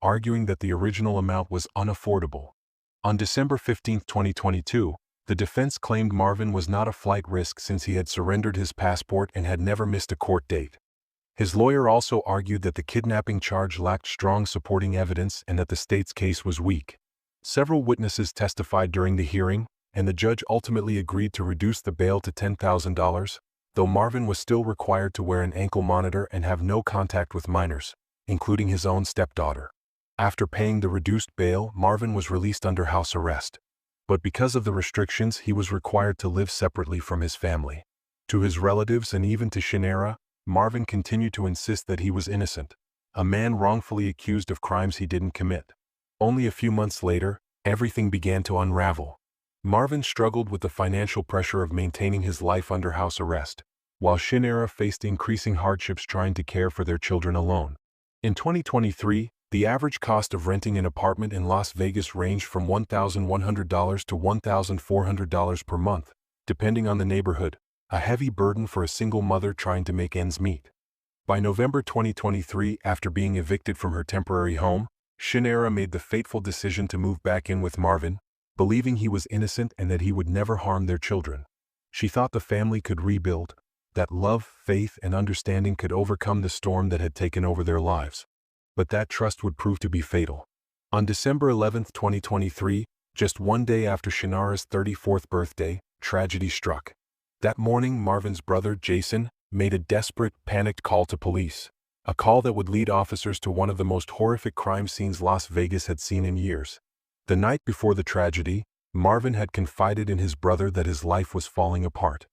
arguing that the original amount was unaffordable. On December 15, 2022, the defense claimed Marvin was not a flight risk since he had surrendered his passport and had never missed a court date. His lawyer also argued that the kidnapping charge lacked strong supporting evidence and that the state's case was weak. Several witnesses testified during the hearing, and the judge ultimately agreed to reduce the bail to $10,000, though Marvin was still required to wear an ankle monitor and have no contact with minors, including his own stepdaughter. After paying the reduced bail, Marvin was released under house arrest. But because of the restrictions, he was required to live separately from his family. To his relatives and even to Shinera, Marvin continued to insist that he was innocent, a man wrongfully accused of crimes he didn't commit. Only a few months later, everything began to unravel. Marvin struggled with the financial pressure of maintaining his life under house arrest, while Shinera faced increasing hardships trying to care for their children alone. In 2023, the average cost of renting an apartment in Las Vegas ranged from $1,100 to $1,400 per month, depending on the neighborhood, a heavy burden for a single mother trying to make ends meet. By November 2023, after being evicted from her temporary home, Shinera made the fateful decision to move back in with Marvin, believing he was innocent and that he would never harm their children. She thought the family could rebuild, that love, faith, and understanding could overcome the storm that had taken over their lives. But that trust would prove to be fatal. On December 11, 2023, just one day after Shinera's 34th birthday, tragedy struck. That morning, Marvin's brother, Jason, made a desperate, panicked call to police, a call that would lead officers to one of the most horrific crime scenes Las Vegas had seen in years. The night before the tragedy, Marvin had confided in his brother that his life was falling apart.